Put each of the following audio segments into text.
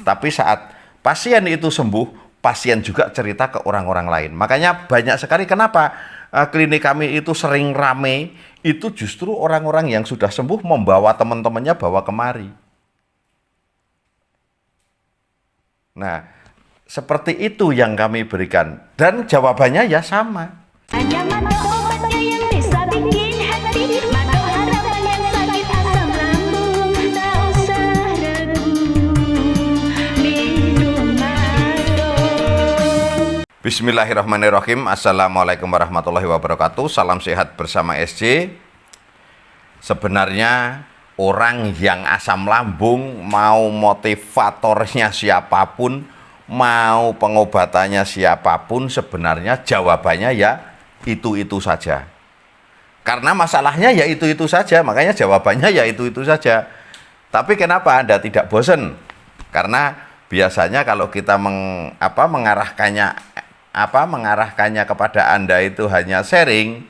tapi saat pasien itu sembuh, pasien juga cerita ke orang-orang lain. Makanya banyak sekali kenapa klinik kami itu sering rame, itu justru orang-orang yang sudah sembuh membawa teman-temannya bawa kemari. Nah, seperti itu yang kami berikan. Dan jawabannya ya sama. Ada mata obatnya yang bisa bikin hati, mata harapan yang sakit asam lambung, tak usah ragu, minum Mato. Bismillahirrahmanirrahim. Assalamualaikum warahmatullahi wabarakatuh. Salam sehat bersama SC. Sebenarnya orang yang asam lambung, mau motivatornya siapapun, mau pengobatannya siapapun, sebenarnya jawabannya ya itu-itu saja. Karena masalahnya ya itu-itu saja, makanya jawabannya ya itu-itu saja. Tapi kenapa Anda tidak bosan? Karena biasanya kalau kita mengarahkannya kepada Anda itu hanya sharing,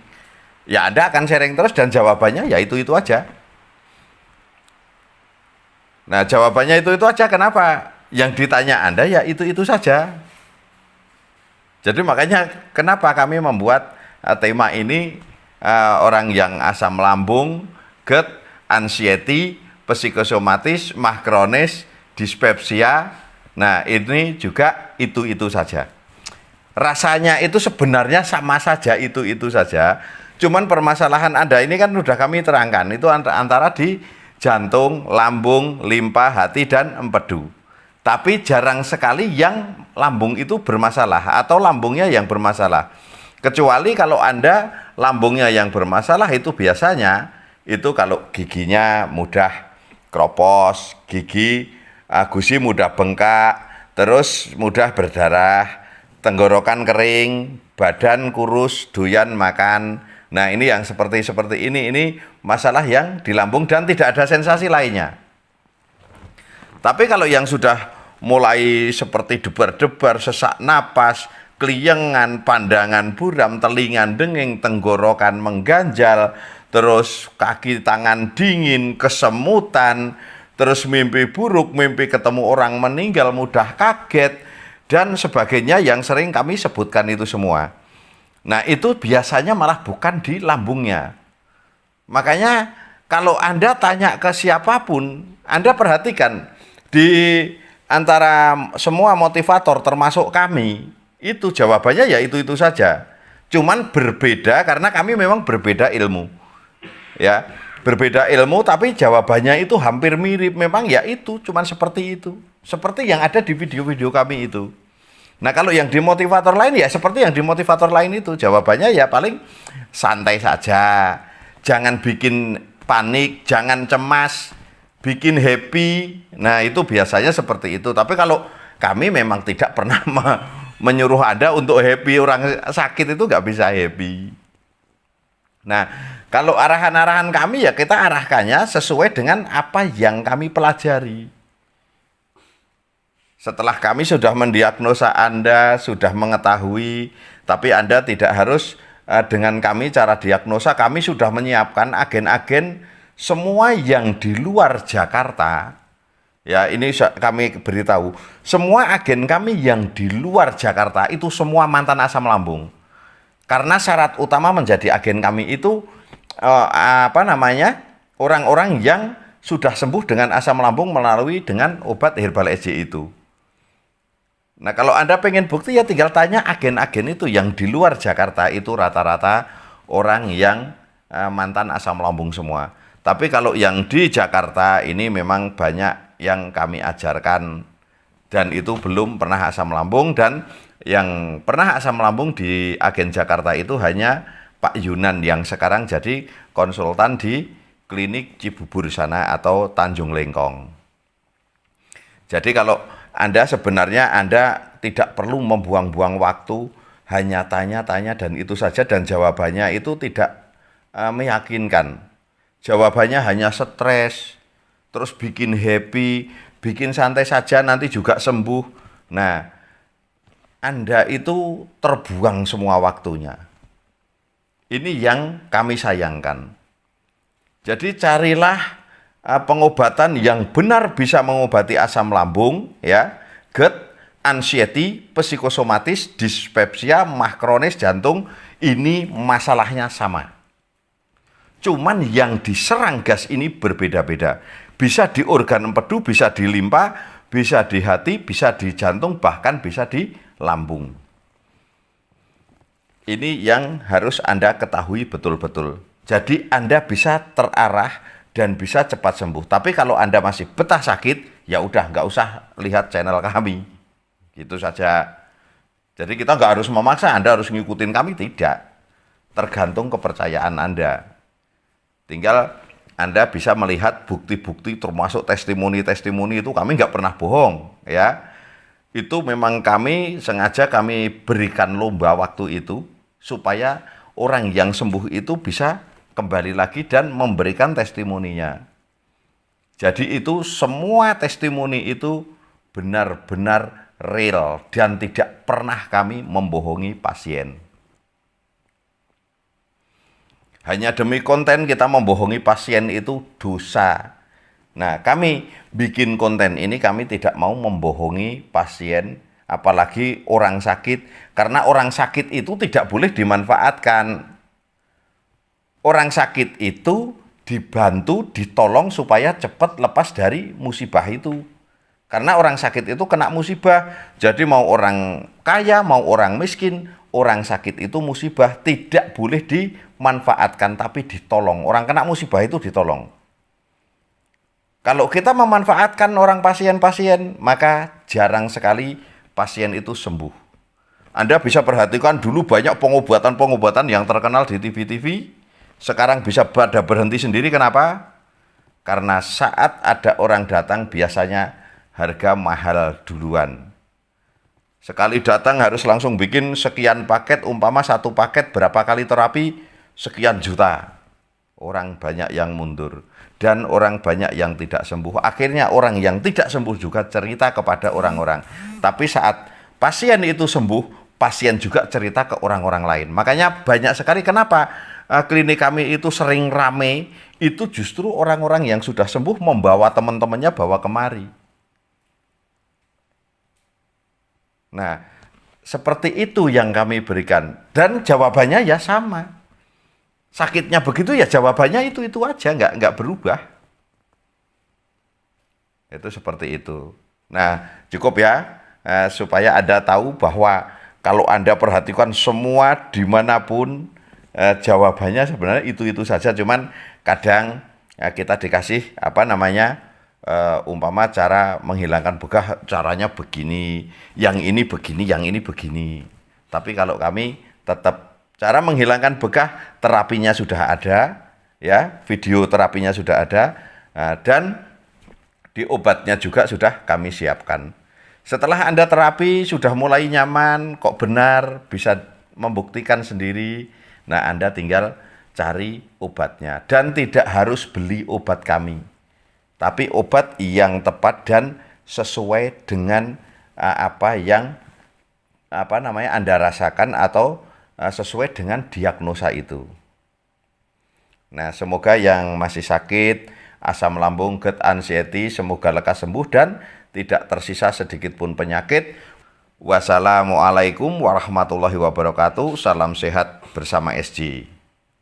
ya Anda akan sharing terus dan jawabannya ya itu-itu aja. Nah, jawabannya itu aja. Kenapa? Yang ditanya Anda ya itu saja. Jadi makanya kenapa kami membuat tema ini, orang yang asam lambung, GERD, anxiety, psikosomatis, mah kronis, dispepsia. Nah, ini juga itu saja. Rasanya itu sebenarnya sama saja, itu saja. Cuman permasalahan Anda ini kan sudah kami terangkan, itu antara di jantung, lambung, limpa, hati, dan empedu. Tapi jarang sekali yang lambung itu bermasalah atau lambungnya yang bermasalah. Kecuali kalau Anda lambungnya yang bermasalah, itu biasanya itu kalau giginya mudah kropos, gusi mudah bengkak, terus mudah berdarah, tenggorokan kering, badan kurus, doyan makan. Nah, ini yang seperti ini masalah yang di lambung dan tidak ada sensasi lainnya. Tapi kalau yang sudah mulai seperti debar-debar, sesak napas, keliengan, pandangan buram, telinga denging, tenggorokan mengganjal, terus kaki tangan dingin, kesemutan, terus mimpi buruk, mimpi ketemu orang meninggal, mudah kaget, dan sebagainya yang sering kami sebutkan itu semua. Nah, itu biasanya malah bukan di lambungnya. Makanya kalau Anda tanya ke siapapun, Anda perhatikan di antara semua motivator termasuk kami, itu jawabannya ya itu saja. Cuman berbeda karena kami memang berbeda ilmu. Ya, berbeda ilmu tapi jawabannya itu hampir mirip. Memang ya itu, cuman seperti itu. Seperti yang ada di video-video kami itu. Nah, kalau yang di motivator lain ya seperti yang di motivator lain itu, jawabannya ya paling santai saja. Jangan bikin panik, jangan cemas, bikin happy. Nah, itu biasanya seperti itu. Tapi kalau kami memang tidak pernah menyuruh Anda untuk happy. Orang sakit itu nggak bisa happy. Nah, kalau arahan-arahan kami ya kita arahkannya sesuai dengan apa yang kami pelajari. Setelah kami sudah mendiagnosa Anda, sudah mengetahui, tapi Anda tidak harus dengan kami cara diagnosa, kami sudah menyiapkan agen-agen semua yang di luar Jakarta. Ya, ini kami beritahu, semua agen kami yang di luar Jakarta itu semua mantan asam lambung. Karena syarat utama menjadi agen kami itu orang-orang yang sudah sembuh dengan asam lambung melalui dengan obat herbal SJ itu. Nah, kalau Anda pengen bukti ya tinggal tanya agen-agen itu yang di luar Jakarta, itu rata-rata orang yang mantan asam lambung semua. Tapi kalau yang di Jakarta ini memang banyak yang kami ajarkan dan itu belum pernah asam lambung, dan yang pernah asam lambung di agen Jakarta itu hanya Pak Yunan yang sekarang jadi konsultan di klinik Cibubur sana atau Tanjung Lengkong. Jadi kalau Anda sebenarnya Anda tidak perlu membuang-buang waktu, hanya tanya-tanya dan itu saja, dan jawabannya itu tidak meyakinkan. Jawabannya hanya stres, terus bikin happy, bikin santai saja nanti juga sembuh. Nah, Anda itu terbuang semua waktunya. Ini yang kami sayangkan. Jadi carilah pengobatan yang benar bisa mengobati asam lambung, ya, GERD, anxiety, psikosomatis, dispepsia, mah kronis, jantung, ini masalahnya sama. Cuman yang diserang gas ini berbeda-beda. Bisa di organ empedu, bisa di limpa, bisa di hati, bisa di jantung, bahkan bisa di lambung. Ini yang harus Anda ketahui betul-betul. Jadi Anda bisa terarah dan bisa cepat sembuh. Tapi kalau Anda masih betah sakit, ya udah nggak usah lihat channel kami. Gitu saja. Jadi kita nggak harus memaksa Anda harus ngikutin kami, tidak. Tergantung kepercayaan Anda. Tinggal Anda bisa melihat bukti-bukti termasuk testimoni-testimoni itu kami nggak pernah bohong, ya. Itu memang kami sengaja kami berikan lomba waktu itu supaya orang yang sembuh itu bisa kembali lagi dan memberikan testimoninya. Jadi itu semua testimoni itu benar-benar real dan tidak pernah kami membohongi pasien. Hanya demi konten kita membohongi pasien itu dosa. Nah, kami bikin konten ini kami tidak mau membohongi pasien, apalagi orang sakit, karena orang sakit itu tidak boleh dimanfaatkan. Orang sakit itu dibantu, ditolong supaya cepat lepas dari musibah itu. Karena orang sakit itu kena musibah, jadi mau orang kaya, mau orang miskin, orang sakit itu musibah, tidak boleh dimanfaatkan, tapi ditolong. Orang kena musibah itu ditolong. Kalau kita memanfaatkan orang pasien-pasien, maka jarang sekali pasien itu sembuh. Anda bisa perhatikan dulu banyak pengobatan-pengobatan yang terkenal di TV-TV, sekarang bisa pada berhenti sendiri. Kenapa? Karena saat ada orang datang biasanya harga mahal duluan. Sekali datang harus langsung bikin sekian paket, umpama satu paket berapa kali terapi, sekian juta. Orang banyak yang mundur dan orang banyak yang tidak sembuh. Akhirnya orang yang tidak sembuh juga cerita kepada orang-orang. Tapi saat pasien itu sembuh, pasien juga cerita ke orang-orang lain. Makanya banyak sekali kenapa klinik kami itu sering rame, itu justru orang-orang yang sudah sembuh membawa teman-temannya bawa kemari. Nah, seperti itu yang kami berikan. Dan jawabannya ya sama. Sakitnya begitu ya jawabannya itu aja, nggak berubah. Itu seperti itu. Nah, cukup ya, supaya Anda tahu bahwa kalau Anda perhatikan semua dimanapun, jawabannya sebenarnya itu saja. Cuman kadang kita dikasih umpama cara menghilangkan begah, caranya begini, yang ini begini, yang ini begini. Tapi kalau kami tetap cara menghilangkan begah, terapinya sudah ada, ya, video terapinya sudah ada, dan di obatnya juga sudah kami siapkan. Setelah Anda terapi sudah mulai nyaman, kok benar, bisa membuktikan sendiri, nah Anda tinggal cari obatnya. Dan tidak harus beli obat kami, tapi obat yang tepat dan sesuai dengan apa yang Anda rasakan atau sesuai dengan diagnosa itu. Nah, semoga yang masih sakit, asam lambung, GERD, anxiety, semoga lekas sembuh dan tidak tersisa sedikit pun penyakit. Wassalamualaikum warahmatullahi wabarakatuh. Salam sehat bersama SJ.